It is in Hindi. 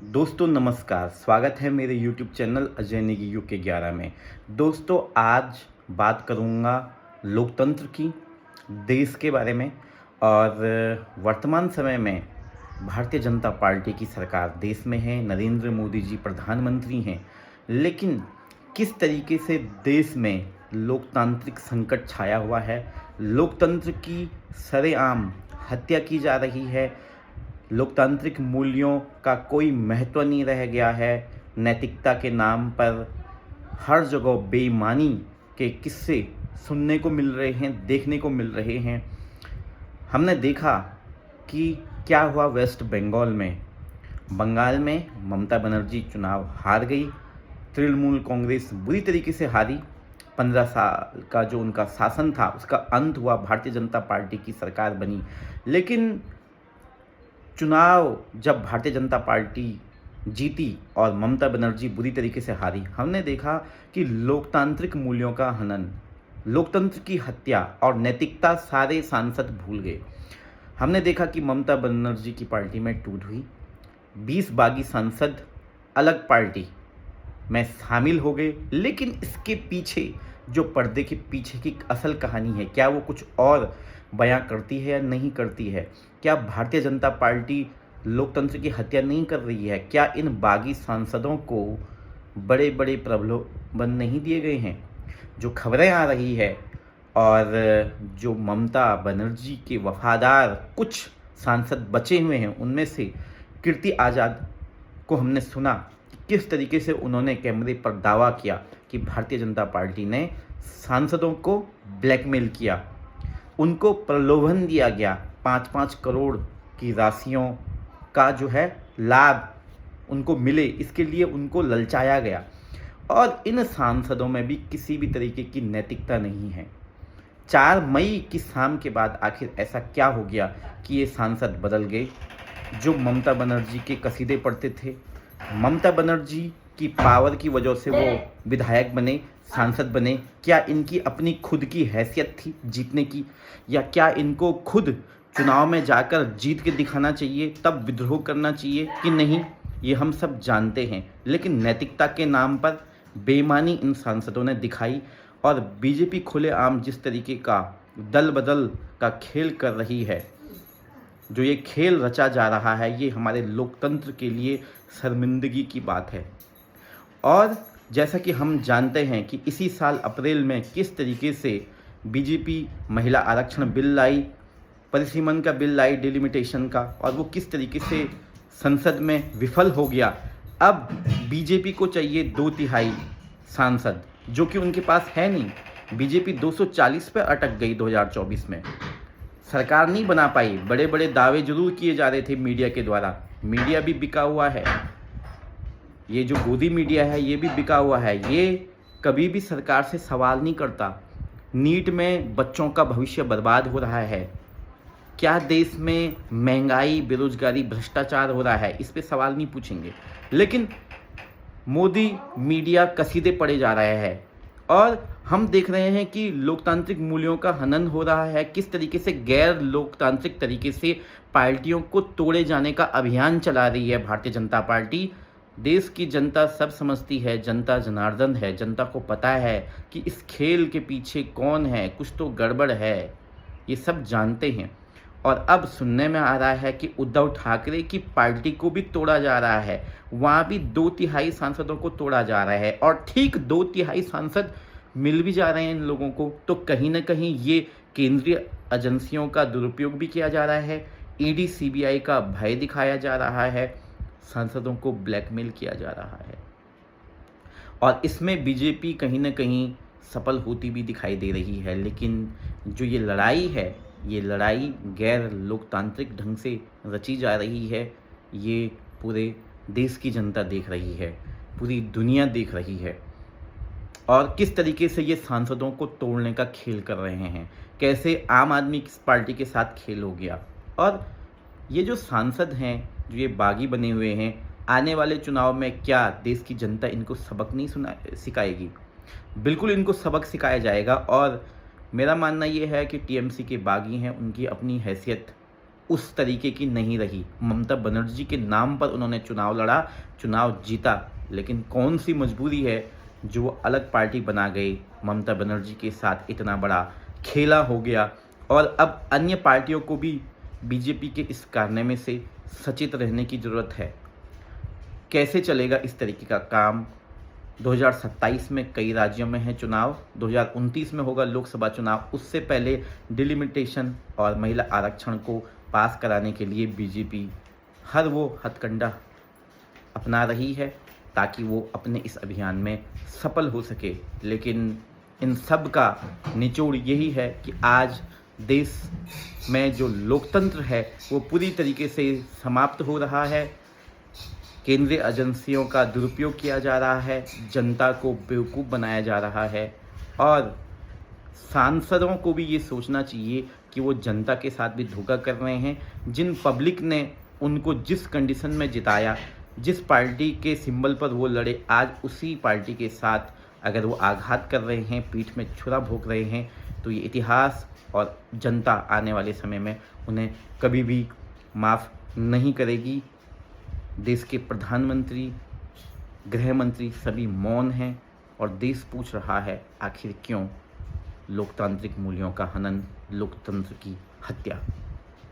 दोस्तों नमस्कार, स्वागत है मेरे YouTube channel Ajay Negi UK 11 में। दोस्तों आज बात करूँगा लोकतंत्र की, देश के बारे में और वर्तमान समय में भारतीय जनता पार्टी की सरकार देश में है, नरेंद्र मोदी जी प्रधानमंत्री हैं। लेकिन किस तरीके से देश में लोकतांत्रिक संकट छाया हुआ है, लोकतंत्र की सरेआम हत्या की जा रही है, लोकतांत्रिक मूल्यों का कोई महत्व नहीं रह गया है। नैतिकता के नाम पर हर जगह बेईमानी के किस्से सुनने को मिल रहे हैं, देखने को मिल रहे हैं। हमने देखा कि क्या हुआ वेस्ट बंगाल में। बंगाल में ममता बनर्जी चुनाव हार गई, तृणमूल कांग्रेस बुरी तरीके से हारी। 15 साल का जो उनका शासन था उसका अंत हुआ, भारतीय जनता पार्टी की सरकार बनी। लेकिन चुनाव जब भारतीय जनता पार्टी जीती और ममता बनर्जी बुरी तरीके से हारी, हमने देखा कि लोकतांत्रिक मूल्यों का हनन, लोकतंत्र की हत्या और नैतिकता सारे सांसद भूल गए। हमने देखा कि ममता बनर्जी की पार्टी में टूट हुई, 20 बागी सांसद अलग पार्टी में शामिल हो गए। लेकिन इसके पीछे जो पर्दे के पीछे की असल कहानी है, क्या वो कुछ और बयां करती है या नहीं करती है? क्या भारतीय जनता पार्टी लोकतंत्र की हत्या नहीं कर रही है? क्या इन बागी सांसदों को बड़े बड़े प्रलोभन नहीं दिए गए हैं? जो खबरें आ रही है और जो ममता बनर्जी के वफादार कुछ सांसद बचे हुए हैं, उनमें से कीर्ति आज़ाद को हमने सुना कि किस तरीके से उन्होंने कैमरे पर दावा किया कि भारतीय जनता पार्टी ने सांसदों को ब्लैकमेल किया, उनको प्रलोभन दिया गया, 5-5 करोड़ की राशियों का जो है लाभ उनको मिले, इसके लिए उनको ललचाया गया। और इन सांसदों में भी किसी भी तरीके की नैतिकता नहीं है। 4 मई की शाम के बाद आखिर ऐसा क्या हो गया कि ये सांसद बदल गए? जो ममता बनर्जी के कसीदे पढ़ते थे, ममता बनर्जी की पावर की वजह से वो विधायक बने, सांसद बने। क्या इनकी अपनी खुद की हैसियत थी जीतने की, या क्या इनको खुद चुनाव में जाकर जीत के दिखाना चाहिए, तब विद्रोह करना चाहिए कि नहीं, ये हम सब जानते हैं। लेकिन नैतिकता के नाम पर बेईमानी इन सांसदों ने दिखाई और बीजेपी खुलेआम जिस तरीके का दल बदल का खेल कर रही है, जो ये खेल रचा जा रहा है, ये हमारे लोकतंत्र के लिए शर्मिंदगी की बात है। और जैसा कि हम जानते हैं कि इसी साल अप्रैल में किस तरीके से बीजेपी महिला आरक्षण बिल लाई, परिसीमन का बिल लाई, डिलिमिटेशन का, और वो किस तरीके से संसद में विफल हो गया। अब बीजेपी को चाहिए 2/3 सांसद, जो कि उनके पास है नहीं। बीजेपी 240 पे अटक गई 2024 में, सरकार नहीं बना पाई। बड़े बड़े दावे जरूर किए जा रहे थे मीडिया के द्वारा, मीडिया भी बिका हुआ है, ये जो गोदी मीडिया है ये भी बिका हुआ है। ये कभी भी सरकार से सवाल नहीं करता। नीट में बच्चों का भविष्य बर्बाद हो रहा है, क्या देश में महंगाई, बेरोजगारी, भ्रष्टाचार हो रहा है, इस पे सवाल नहीं पूछेंगे। लेकिन मोदी मीडिया कसीदे पड़े जा रहा है और हम देख रहे हैं कि लोकतांत्रिक मूल्यों का हनन हो रहा है। किस तरीके से गैर लोकतांत्रिक तरीके से पार्टियों को तोड़े जाने का अभियान चला रही है भारतीय जनता पार्टी। देश की जनता सब समझती है, जनता जनार्दन है, जनता को पता है कि इस खेल के पीछे कौन है, कुछ तो गड़बड़ है, ये सब जानते हैं। और अब सुनने में आ रहा है कि उद्धव ठाकरे की पार्टी को भी तोड़ा जा रहा है, वहाँ भी 2/3 सांसदों को तोड़ा जा रहा है और ठीक 2/3 सांसद मिल भी जा रहे हैं इन लोगों को। तो कहीं ना कहीं ये केंद्रीय एजेंसियों का दुरुपयोग भी किया जा रहा है, ईडी सीबीआई का भय दिखाया जा रहा है, सांसदों को ब्लैकमेल किया जा रहा है। और इसमें बीजेपी कहीं ना कहीं सफल होती भी दिखाई दे रही है। लेकिन जो ये लड़ाई है, ये लड़ाई गैर लोकतांत्रिक ढंग से रची जा रही है, ये पूरे देश की जनता देख रही है, पूरी दुनिया देख रही है। और किस तरीके से ये सांसदों को तोड़ने का खेल कर रहे हैं, कैसे आम आदमी की पार्टी के साथ खेल हो गया। और ये जो सांसद हैं, जो ये बागी बने हुए हैं, आने वाले चुनाव में क्या देश की जनता इनको सबक नहीं सिखाएगी? बिल्कुल इनको सबक सिखाया जाएगा। और मेरा मानना ये है कि टीएमसी के बागी हैं, उनकी अपनी हैसियत उस तरीके की नहीं रही। ममता बनर्जी के नाम पर उन्होंने चुनाव लड़ा, चुनाव जीता, लेकिन कौन सी मजबूरी है जो वो अलग पार्टी बना गए। ममता बनर्जी के साथ इतना बड़ा खेला हो गया और अब अन्य पार्टियों को भी बीजेपी के इस कारनामे से सचेत रहने की ज़रूरत है। कैसे चलेगा इस तरीके का काम? 2027 में कई राज्यों में है चुनाव, 2029 में होगा लोकसभा चुनाव। उससे पहले डिलिमिटेशन और महिला आरक्षण को पास कराने के लिए बीजेपी हर वो हथकंडा अपना रही है ताकि वो अपने इस अभियान में सफल हो सके। लेकिन इन सब का निचोड़ यही है कि आज देश में जो लोकतंत्र है वो पूरी तरीके से समाप्त हो रहा है। केंद्रीय एजेंसियों का दुरुपयोग किया जा रहा है, जनता को बेवकूफ़ बनाया जा रहा है और सांसदों को भी ये सोचना चाहिए कि वो जनता के साथ भी धोखा कर रहे हैं। जिन पब्लिक ने उनको जिस कंडीशन में जिताया, जिस पार्टी के सिंबल पर वो लड़े, आज उसी पार्टी के साथ अगर वो आघात कर रहे हैं, पीठ में छुरा भोंक रहे हैं, तो ये इतिहास और जनता आने वाले समय में उन्हें कभी भी माफ़ नहीं करेगी। देश के प्रधानमंत्री, गृह मंत्री सभी मौन हैं और देश पूछ रहा है आखिर क्यों लोकतांत्रिक मूल्यों का हनन, लोकतंत्र की हत्या।